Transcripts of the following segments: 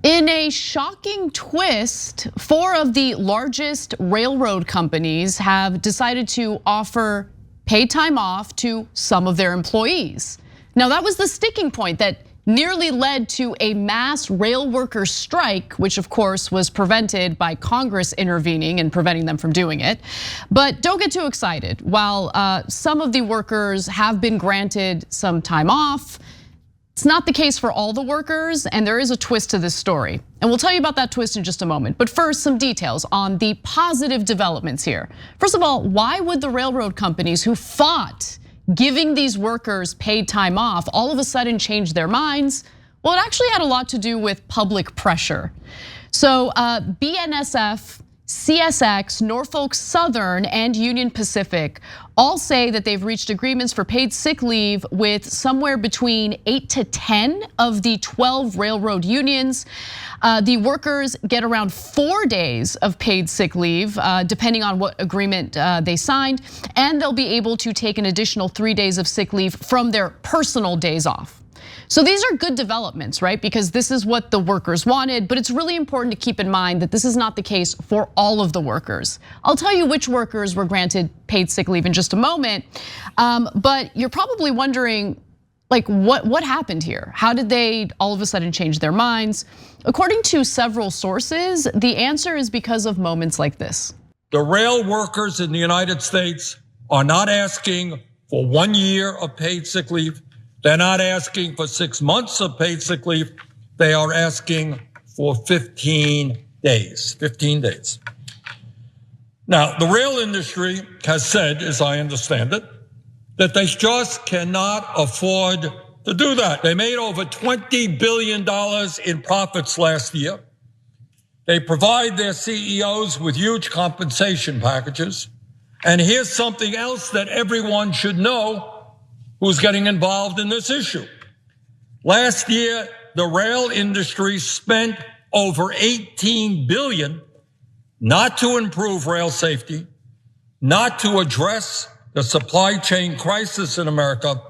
In a shocking twist, 4 of the largest railroad companies have decided to offer paid time off to some of their employees. Now, that was the sticking point that nearly led to a mass rail workers strike, which of course was prevented by Congress intervening and preventing them from doing it. But don't get too excited. While some of the workers have been granted some time off, it's not the case for all the workers, and there is a twist to this story. And we'll tell you about that twist in just a moment. But first, some details on the positive developments here. First of all, why would the railroad companies who fought giving these workers paid time off all of a sudden change their minds? Well, it actually had a lot to do with public pressure. So BNSF, CSX, Norfolk Southern, and Union Pacific all say that they've reached agreements for paid sick leave with somewhere between 8 to 10 of the 12 railroad unions. The workers get around 4 days of paid sick leave, depending on what agreement they signed, and they'll be able to take an additional 3 days of sick leave from their personal days off. So these are good developments, right? Because this is what the workers wanted, but it's really important to keep in mind that this is not the case for all of the workers. I'll tell you which workers were granted paid sick leave in just a moment, but you're probably wondering, like, what happened here? How did they all of a sudden change their minds? According to several sources, the answer is because of moments like this. The rail workers in the United States are not asking for 1 year of paid sick leave. They're not asking for 6 months of paid sick leave. They are asking for 15 days, 15 days. Now, the rail industry has said, as I understand it, that they just cannot afford to do that. They made over $20 billion in profits last year. They provide their CEOs with huge compensation packages. And here's something else that everyone should know who's getting involved in this issue. Last year, the rail industry spent over $18 billion not to improve rail safety, not to address the supply chain crisis in America,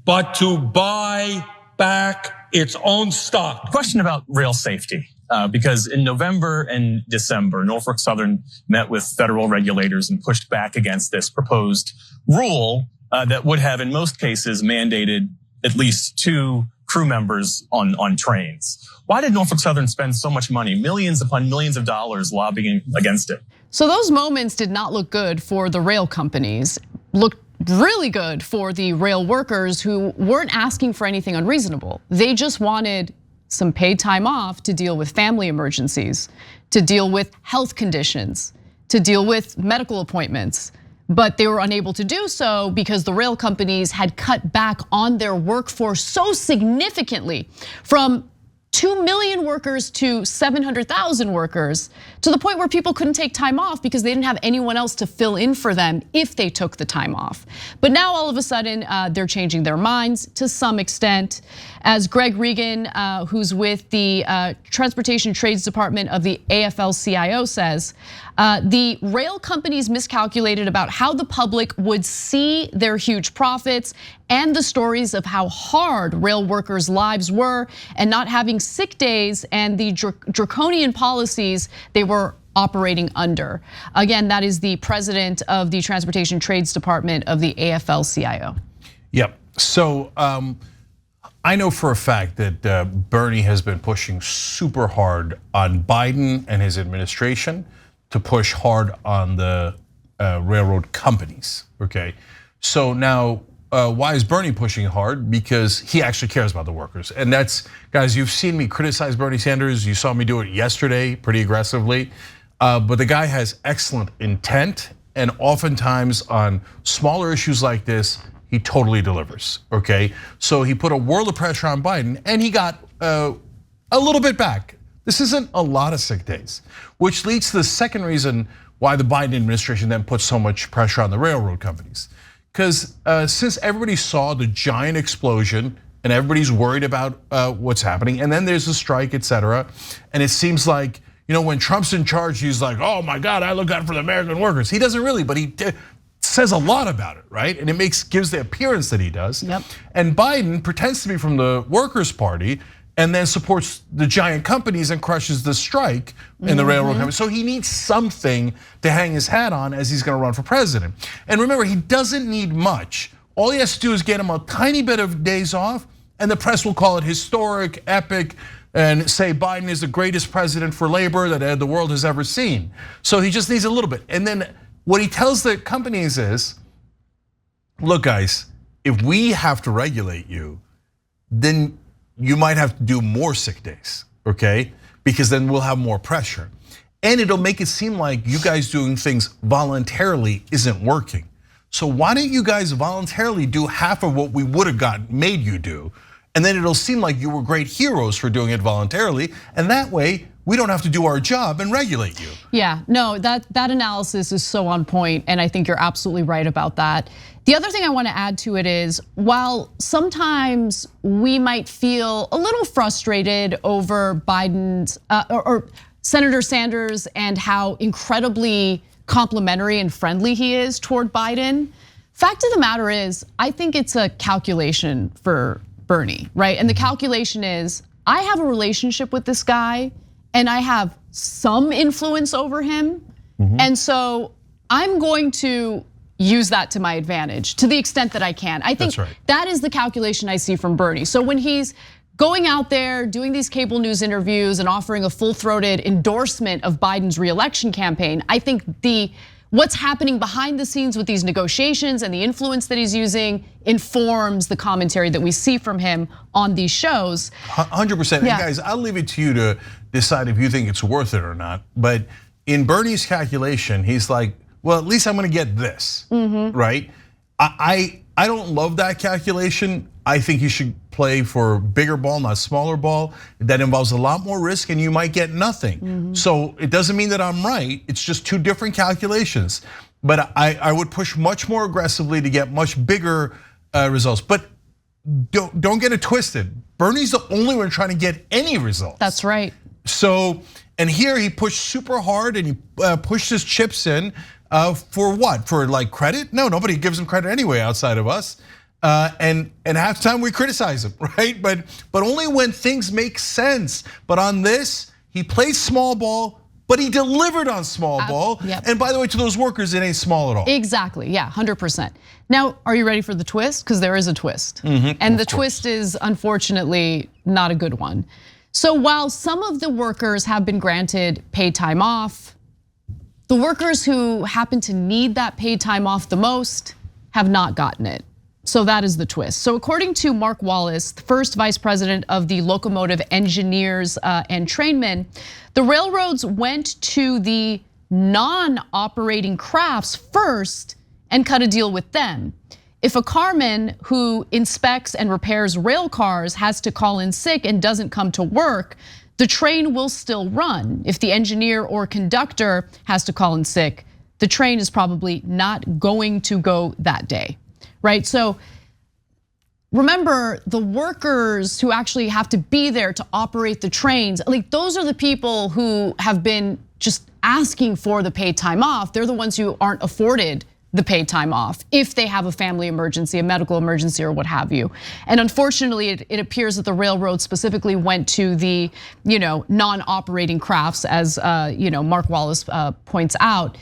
but to buy back its own stock. Question about rail safety. Because in November and December, Norfolk Southern met with federal regulators and pushed back against this proposed rule that would have, in most cases, mandated at least 2 crew members on trains. Why did Norfolk Southern spend so much money, millions upon millions of dollars, lobbying against it? So those moments did not look good for the rail companies. Looked really good for the rail workers who weren't asking for anything unreasonable. They just wanted some paid time off to deal with family emergencies, to deal with health conditions, to deal with medical appointments. But they were unable to do so because the rail companies had cut back on their workforce so significantly, from 2 million workers to 700,000 workers, to the point where people couldn't take time off because they didn't have anyone else to fill in for them if they took the time off. But now all of a sudden, they're changing their minds to some extent. As Greg Regan, who's with the Transportation Trades Department of the AFL-CIO says, the rail companies miscalculated about how the public would see their huge profits and the stories of how hard rail workers' lives were and not having sick days and the draconian policies they were operating under. Again, that is the president of the Transportation Trades Department of the AFL-CIO. Yep, so I know for a fact that Bernie has been pushing super hard on Biden and his administration to push hard on the railroad companies, okay? So now, why is Bernie pushing hard? Because he actually cares about the workers. And that's, guys, you've seen me criticize Bernie Sanders. You saw me do it yesterday pretty aggressively. But the guy has excellent intent, and oftentimes on smaller issues like this, he totally delivers, okay? So he put a world of pressure on Biden and he got a little bit back. This isn't a lot of sick days, which leads to the second reason why the Biden administration then put so much pressure on the railroad companies. Because since everybody saw the giant explosion and everybody's worried about what's happening, and then there's a strike, et cetera, and it seems like, you know, when Trump's in charge, he's like, oh my God, I look out for the American workers. He doesn't really, but he says a lot about it, right? And it gives the appearance that he does. Yep. And Biden pretends to be from the Workers' Party, and then supports the giant companies and crushes the strike in the railroad company. So he needs something to hang his hat on as he's gonna run for president. And remember, he doesn't need much. All he has to do is get him a tiny bit of days off, and the press will call it historic, epic, and say Biden is the greatest president for labor that the world has ever seen. So he just needs a little bit. And then what he tells the companies is, look guys, if we have to regulate you, then you might have to do more sick days, okay? Because then we'll have more pressure. And it'll make it seem like you guys doing things voluntarily isn't working. So why don't you guys voluntarily do half of what we would have made you do? And then it'll seem like you were great heroes for doing it voluntarily. And that way, we don't have to do our job and regulate you. Yeah, no, that analysis is so on point, and I think you're absolutely right about that. The other thing I want to add to it is, while sometimes we might feel a little frustrated over Biden's or Senator Sanders and how incredibly complimentary and friendly he is toward Biden, fact of the matter is, I think it's a calculation for Bernie, right? And the calculation is, I have a relationship with this guy and I have some influence over him. And so I'm going to use that to my advantage to the extent that I can. I think that is the calculation I see from Bernie. So when he's going out there doing these cable news interviews and offering a full-throated endorsement of Biden's reelection campaign, I think what's happening behind the scenes with these negotiations and the influence that he's using informs the commentary that we see from him on these shows. 100%, and guys, I'll leave it to you to decide if you think it's worth it or not. But in Bernie's calculation, he's like, well, at least I'm gonna get this, right? I don't love that calculation. I think you should play for bigger ball, not smaller ball. That involves a lot more risk and you might get nothing. So it doesn't mean that I'm right, it's just two different calculations. But I would push much more aggressively to get much bigger results. But don't get it twisted. Bernie's the only one trying to get any results. That's right. So, and here he pushed super hard and he pushed his chips in for what? For like credit? No, nobody gives him credit anyway outside of us. And half the time we criticize him, right? But only when things make sense. But on this, he plays small ball, but he delivered on small ball. And by the way, to those workers, it ain't small at all. Exactly, yeah, 100%. Now, are you ready for the twist? Because there is a twist. And the twist is unfortunately not a good one. So while some of the workers have been granted paid time off, the workers who happen to need that paid time off the most have not gotten it. So that is the twist. So according to Mark Wallace, the first vice president of the Locomotive Engineers and Trainmen, the railroads went to the non-operating crafts first and cut a deal with them. If a carman who inspects and repairs rail cars has to call in sick and doesn't come to work, the train will still run. If the engineer or conductor has to call in sick, the train is probably not going to go that day, right? So remember, the workers who actually have to be there to operate the trains, like those are the people who have been just asking for the paid time off. They're the ones who aren't afforded the paid time off if they have a family emergency, a medical emergency, or what have you. And unfortunately, it appears that the railroad specifically went to the non-operating crafts, as Mark Wallace points out,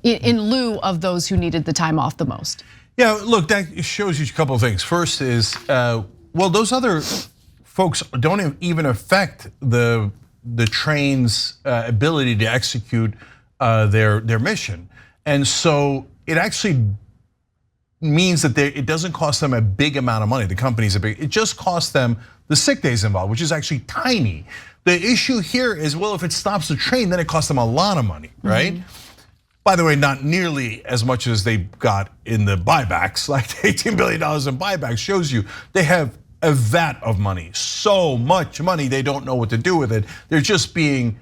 in lieu of those who needed the time off the most. Yeah, look, that shows you a couple of things. First is, well, those other folks don't even affect the train's ability to execute their mission, and so it actually means that it doesn't cost them a big amount of money. The company's it just costs them the sick days involved, which is actually tiny. The issue here is, well, if it stops the train, then it costs them a lot of money, right? By the way, not nearly as much as they got in the buybacks, like $18 billion in buybacks shows you they have a vat of money, so much money they don't know what to do with it. They're just being,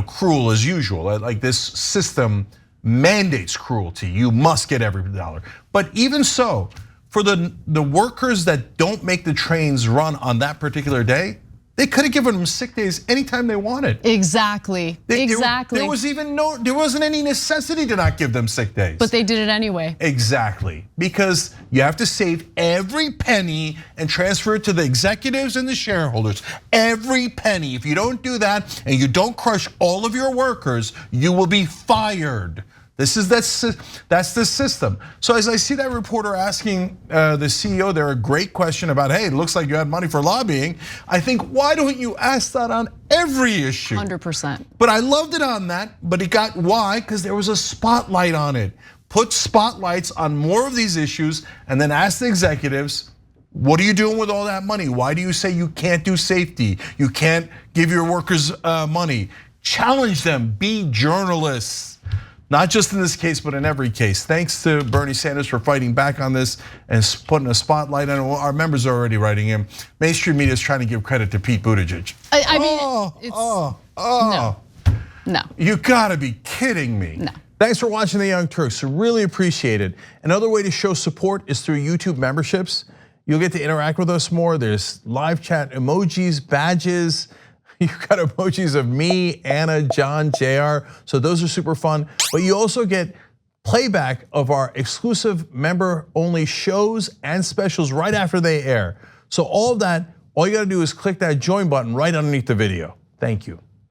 cruel as usual. Like this system mandates cruelty. You must get every dollar. But even so, for the workers that don't make the trains run on that particular day, They could have given them sick days anytime they wanted. Exactly. There wasn't any necessity to not give them sick days. But they did it anyway. Exactly, because you have to save every penny and transfer it to the executives and the shareholders. Every penny. If you don't do that and you don't crush all of your workers, you will be fired. That's the system. So as I see that reporter asking the CEO there a great question about, hey, it looks like you had money for lobbying. I think, why don't you ask that on every issue? 100%. But I loved it on that, but it got, why? Because there was a spotlight on it. Put spotlights on more of these issues and then ask the executives, what are you doing with all that money? Why do you say you can't do safety? You can't give your workers money? Challenge them, be journalists. Not just in this case, but in every case. Thanks to Bernie Sanders for fighting back on this and putting a spotlight on it. Our members are already writing him. Mainstream media is trying to give credit to Pete Buttigieg. I mean, no. You gotta be kidding me. No. Thanks for watching The Young Turks, really appreciate it. Another way to show support is through YouTube memberships. You'll get to interact with us more. There's live chat emojis, badges. You've got emojis of me, Anna, John, JR, so those are super fun. But you also get playback of our exclusive member-only shows and specials right after they air. So all of that, all you gotta do is click that join button right underneath the video. Thank you.